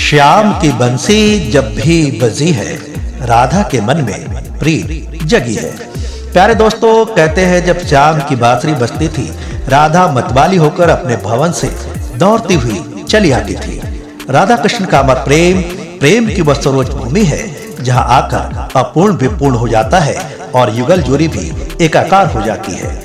श्याम की बंसी जब भी बजी है, राधा के मन में प्रीत जगी है। प्यारे दोस्तों, कहते हैं जब श्याम की बांसुरी बजती थी, राधा मतवाली होकर अपने भवन से दौड़ती हुई चली आती थी। राधा कृष्ण का अमर प्रेम, प्रेम की वह सरोज भूमि है जहां आकर अपूर्ण विपूर्ण हो जाता है और युगल जोड़ी भी एकाकार हो जाती है।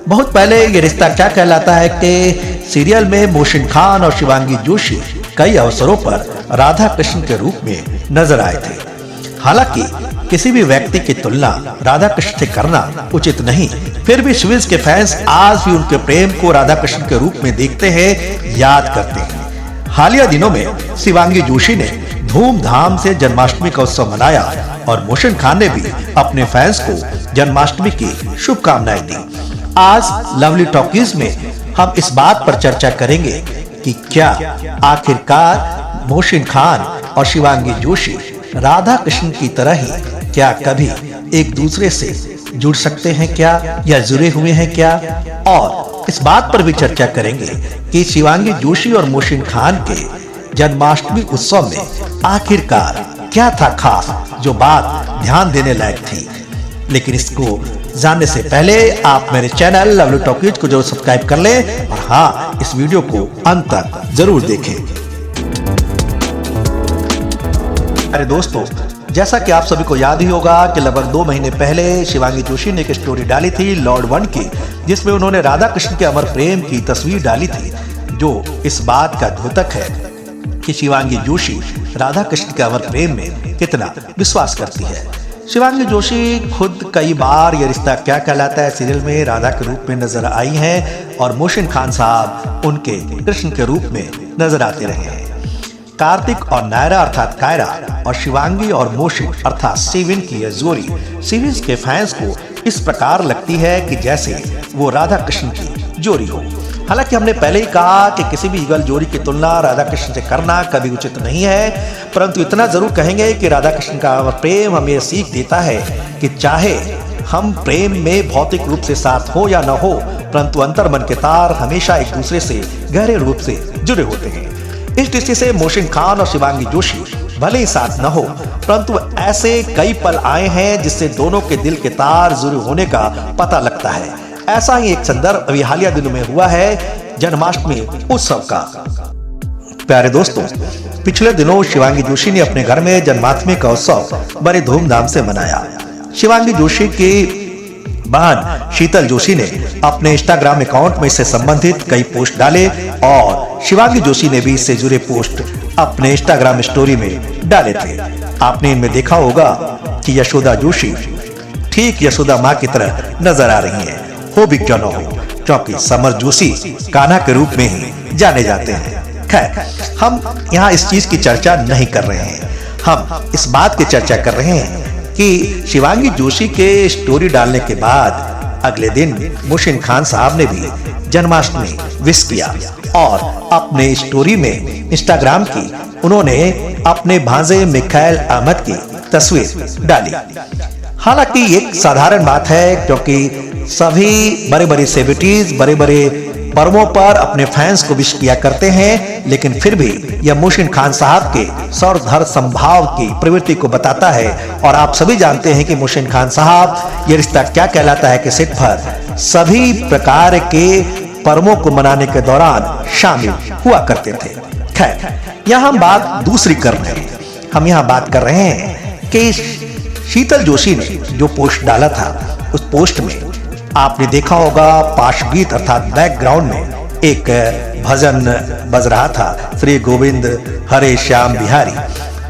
बहुत पहले ये रिश्ता क्या कहलाता है कि सीरियल में मोहसिन खान और शिवांगी जोशी कई अवसरों पर राधा कृष्ण के रूप में नजर आए थे। हालांकि किसी भी व्यक्ति की तुलना राधा कृष्ण से करना उचित नहीं, फिर भी शिविज के फैंस आज भी उनके प्रेम को राधा कृष्ण के रूप में देखते हैं, याद करते हैं। हालिया दिनों में शिवांगी जोशी ने धूमधाम से जन्माष्टमी का उत्सव मनाया और मोहसिन खान ने भी अपने फैंस को जन्माष्टमी की शुभकामनाएं दी। आज लवली टॉकीज में हम इस बात पर चर्चा करेंगे कि क्या आखिरकार मोहसिन खान और शिवांगी जोशी राधा कृष्ण की तरह ही क्या कभी एक दूसरे से जुड़ सकते हैं क्या, या जुड़े हुए हैं क्या, और इस बात पर भी चर्चा करेंगे कि शिवांगी जोशी और मोहसिन खान के जन्माष्टमी उत्सव में आखिरकार क्या था खास जो बात ध्यान देने लायक थी। लेकिन इसको जानने से पहले आप मेरे चैनल लवली टॉकीज को जरूर सब्सक्राइब कर लें और हाँ, इस वीडियो को अंत तक जरूर देखें। अरे दोस्तों, जैसा कि आप सभी को याद ही होगा कि लगभग 2 महीने पहले शिवांगी जोशी ने एक स्टोरी डाली थी लॉर्ड वन की, जिसमें उन्होंने राधा कृष्ण के अमर प्रेम की तस्वीर डाली थी, जो इस बात का द्योतक है कि शिवांगी जोशी राधा कृष्ण के अमर प्रेम में कितना विश्वास करती है। शिवांगी जोशी खुद कई बार ये रिश्ता क्या कहलाता है सीरियल में राधा के रूप में नजर आई हैं और मोहसिन खान साहब उनके कृष्ण के रूप में नजर आते रहे हैं। कार्तिक और नायरा अर्थात कायरा और शिवांगी और मोहसिन अर्थात शिविन की यह जोड़ी सीरीज के फैंस को इस प्रकार लगती है कि जैसे वो राधा कृष्ण की जोड़ी हो। हालांकि हमने पहले ही कहा कि किसी भी युगल जोड़ी की तुलना राधा कृष्ण से करना कभी उचित नहीं है, परंतु इतना जरूर कहेंगे कि राधा कृष्ण का प्रेम हमें यह सीख देता है कि चाहे हम प्रेम में भौतिक रूप से साथ हो या न हो, परंतु अंतर मन के तार हमेशा एक दूसरे से गहरे रूप से जुड़े होते हैं। इस दृष्टि से मोहसिन खान और शिवांगी जोशी भले ही साथ न हो, परंतु ऐसे कई पल आए हैं जिससे दोनों के दिल के तार जुड़े होने का पता लगता है। ऐसा ही एक संदर्भ अभी हालिया दिनों में हुआ है जन्माष्टमी उत्सव का। प्यारे दोस्तों, पिछले दिनों शिवांगी जोशी ने अपने घर में जन्माष्टमी का उत्सव बड़े धूमधाम से मनाया। शिवांगी जोशी की बहन शीतल जोशी ने अपने इंस्टाग्राम अकाउंट में इससे संबंधित कई पोस्ट डाले और शिवांगी जोशी ने भी इससे जुड़े पोस्ट अपने इंस्टाग्राम स्टोरी में डाले थे। आपने इनमें देखा होगा कि यशोदा जोशी ठीक यशोदा माँ की तरह नजर आ रही है, हो भी क्यों न हो, क्योंकि समर जोशी कान्हा के रूप में ही जाने जाते हैं। खैर, हम यहाँ इस चीज की चर्चा नहीं कर रहे हैं, हम इस बात की चर्चा कर रहे हैं कि शिवांगी जोशी के स्टोरी डालने के बाद अगले दिन मोहसिन खान साहब ने भी जन्माष्टमी विश किया और अपने स्टोरी में इंस्टाग्राम की उन्होंने अपने भांजे मिखाइल अहमद की तस्वीर डाली। हालांकि एक साधारण बात है, क्योंकि सभी बड़े बड़े सेलिब्रिटीज बड़े बड़े पर्वों पर अपने फैंस को विश किया करते हैं, लेकिन फिर भी यह मोहसिन खान साहब के सौरधर संभाव की प्रवृत्ति को बताता है। और आप सभी जानते हैं कि मोहसिन खान साहब ये रिश्ता क्या कहलाता है कि सेट पर सभी प्रकार के पर्वों को मनाने के दौरान शामिल हुआ करते थे। खैर, यहाँ हम बात दूसरी कर रहे हैं। हम यहाँ बात कर रहे हैं कि शीतल जोशी ने जो पोस्ट डाला था, उस पोस्ट में आपने देखा होगा पार्श्वगीत अर्थात बैकग्राउंड में एक भजन बज रहा था, श्री गोविंद हरे श्याम बिहारी।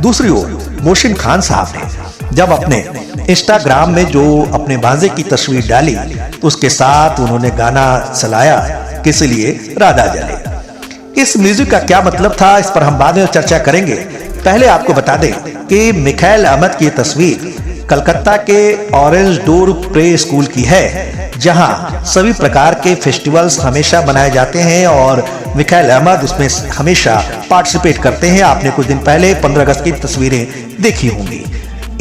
दूसरी ओर मोहसिन खान साहब ने जब अपने इंस्टाग्राम में जो अपने भांजे की तस्वीर डाली, तो उसके साथ उन्होंने गाना चलाया किस लिए राधा जले। इस म्यूजिक का क्या मतलब था, इस पर हम बाद में चर्चा करेंगे। पहले आपको बता दें कि मिखाइल अहमद की तस्वीर कलकत्ता के ऑरेंज डोर प्रे स्कूल की है, जहां सभी प्रकार के फेस्टिवल्स हमेशा मनाए जाते हैं और मिखाइल अहमद उसमें हमेशा पार्टिसिपेट करते हैं। आपने कुछ दिन पहले 15 अगस्त की तस्वीरें देखी होंगी।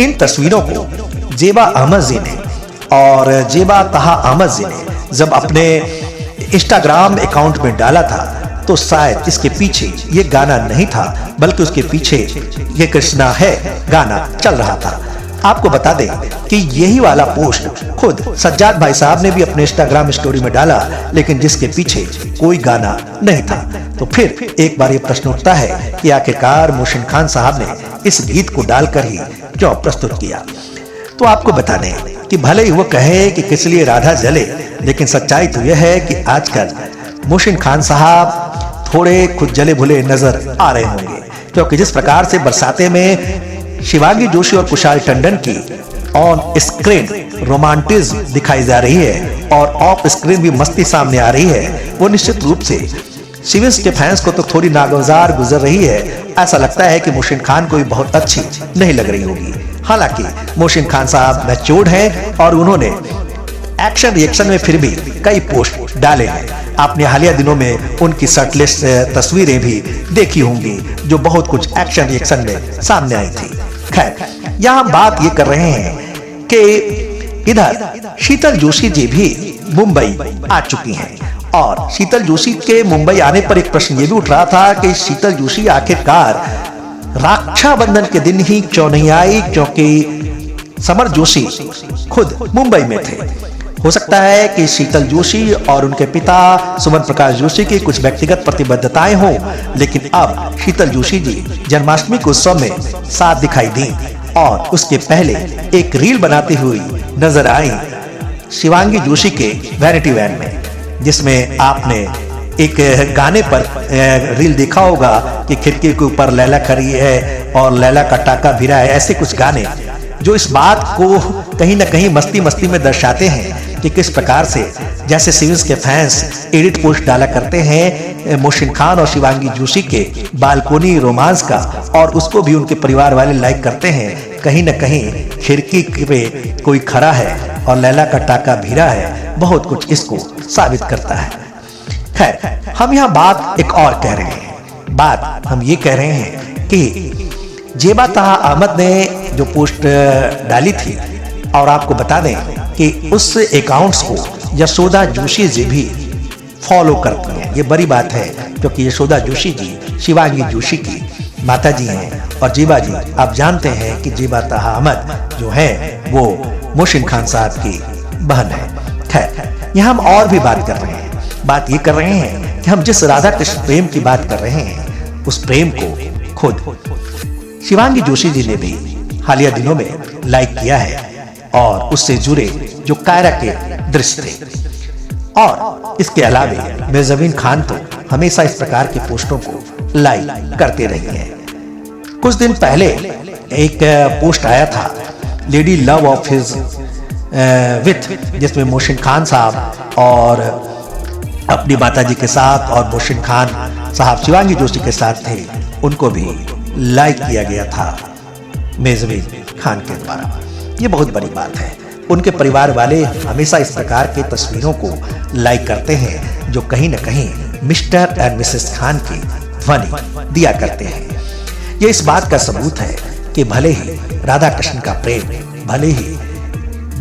इन तस्वीरों को जेबा अहमद जी ने और जेबा तहा अहमद जी ने जब अपने इंस्टाग्राम अकाउंट में डाला था, तो शायद इसके पीछे ये गाना नहीं था, बल्कि उसके पीछे ये कृष्णा है गाना चल रहा था। आपको बता दें कि यही वाला पोस्ट खुद सज्जाद भाई साहब ने भी अपने इंस्टाग्राम स्टोरी में डाला, लेकिन जिसके पीछे कोई गाना नहीं था। तो फिर एक बार ये प्रश्न उठता है कि आखिरकार मोहसिन खान साहब ने इस गीत को डालकर ही क्यों प्रस्तुत किया। तो आपको बता दें कि भले ही वो कहे कि किस लिए राधा जले, लेकिन सच्चाई तो यह है कि आजकल मोहसिन खान साहब थोड़े खुद जले भुले नजर आ रहे होंगे, क्योंकि जिस प्रकार से बरसाते में शिवांगी जोशी और कुशाल टंडन की ऑन स्क्रीन रोमांटिज्म दिखाई जा रही है और ऑफ स्क्रीन भी मस्ती सामने आ रही है, वो निश्चित रूप से शिविंस के फैंस को तो थोड़ी नागवार गुजर रही है। ऐसा लगता है कि मोहसिन खान को भी बहुत अच्छी नहीं लग रही होगी। हालांकि मोहसिन खान साहब मैच्योर्ड हैं और उन्होंने एक्शन रिएक्शन में फिर भी कई पोस्ट डाले हैं। आपने हालिया दिनों में उनकी शर्टलेस तस्वीरें भी देखी होंगी, जो बहुत कुछ एक्शन रिएक्शन में सामने आई थी। खैर, यहाँ बात ये कर रहे हैं कि इधर शीतल जोशी जी भी मुंबई आ चुकी हैं, और शीतल जोशी के मुंबई आने पर एक प्रश्न ये भी उठ रहा था कि शीतल जोशी आखिरकार रक्षाबंधन के दिन ही क्यों नहीं आई, क्योंकि समर जोशी खुद मुंबई में थे। हो सकता है कि शीतल जोशी और उनके पिता सुमन प्रकाश जोशी की कुछ व्यक्तिगत प्रतिबद्धताएं हों, लेकिन अब शीतल जोशी जी जन्माष्टमी के उत्सव में साथ दिखाई दी और उसके पहले एक रील बनाती हुई नजर आई शिवांगी जोशी के वैनिटी वैन में, जिसमें आपने एक गाने पर रील देखा होगा कि खिड़की के ऊपर लैला खड़ी है और लैला का टाका भिरा है। ऐसे कुछ गाने जो इस बात को कहीं ना कहीं मस्ती मस्ती में दर्शाते हैं कि किस प्रकार से जैसे सिविल्स के फैंस एडिट पोस्ट डाला करते हैं मोहसिन खान और शिवांगी जोशी के बालकोनी रोमांस का, और उसको भी उनके परिवार वाले लाइक करते हैं। कहीं ना कहीं खिड़की पे कोई खड़ा है और लैला का टाका भिरा है, बहुत कुछ इसको साबित करता है। खैर, हम यहाँ बात एक और कह रहे हैं। बात हम ये कह रहे हैं कि जेबा ताहा अहमद ने जो पोस्ट डाली थी, और आपको बता दें कि उस अकाउंट्स को यशोदा जोशी जी भी फॉलो करती हैं। ये बड़ी बात है, क्योंकि यशोदा जोशी जी शिवांगी जोशी की माता जी हैं, और जेबा जी आप जानते हैं कि जेबा ताहा अहमद जो है वो मोहसिन खान साहब की बहन है। खैर, यहाँ हम और भी बात कर रहे हैं। बात ये कर रहे हैं कि हम जिस राधा कृष्ण प्रेम की बात कर रहे हैं, उस प्रेम को खुद शिवांगी जोशी जी ने भी हालिया दिनों में लाइक किया है, और उससे जुड़े जो कायरा के दृश्य थे। और इसके अलावा मेजबीन खान तो हमेशा इस प्रकार के पोस्टों को लाइक करते रही हैं। कुछ दिन पहले एक पोस्ट आया था lady love of his with, जिसमें मोहसिन खान साहब और अपनी माताजी के साथ और मोहसिन खान साहब शिवांगी जोशी के साथ थे, उनको भी लाइक किया गया था मेजबीन खान के द्वारा। ये बहुत बड़ी बात है। उनके परिवार वाले हमेशा इस प्रकार के तस्वीरों को लाइक करते हैं, जो कहीं न कहीं मिस्टर एंड मिसेस खान की ध्वनि दिया करते हैं। ये इस बात का सबूत है कि भले ही राधा कृष्ण का प्रेम भले ही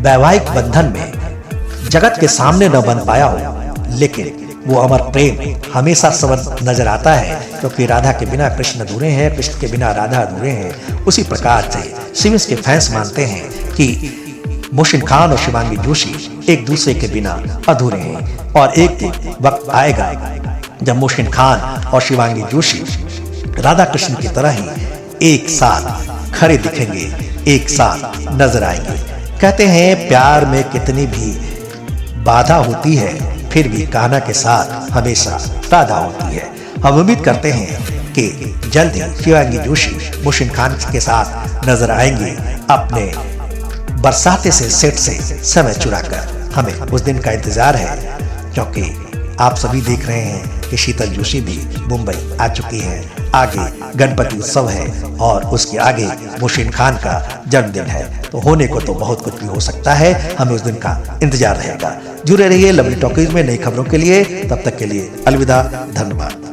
वैवाहिक बंधन में जगत के सामने न बन पाया हो, लेकिन वो अमर प्रेम हमेशा सबक नजर आता है, क्योंकि राधा के बिना कृष्ण अधूरे हैं, कृष्ण के बिना राधा अधूरे हैं। उसी प्रकार से सिविल्स के फैंस मानते हैं कि मोहसिन खान और शिवांगी जोशी एक दूसरे के बिना अधूरे हैं, और एक वक्त आएगा जब मोहसिन खान और शिवांगी जोशी राधा कृष्ण की तरह ही एक साथ खड़े दिखेंगे, एक साथ नजर आएंगे। कहते हैं प्यार में कितनी भी बाधा होती है, फिर भी कान्हा के साथ हमेशा राधा होती है। हम उम्मीद करते हैं कि जल्द ही शिवांगी जोशी मोहसिन खान के साथ नजर आएंगे अपने बरसाते से सेट से समय चुराकर। हमें उस दिन का इंतजार है, क्योंकि आप सभी देख रहे हैं कि शीतल जोशी भी मुंबई आ चुकी है। आगे गणपति उत्सव है और उसके आगे मोहसिन खान का जन्मदिन है, तो होने को तो बहुत कुछ भी हो सकता है। हमें उस दिन का इंतजार रहेगा। जुड़े रहिए लवली टॉकीज में नई खबरों के लिए। तब तक के लिए अलविदा, धन्यवाद।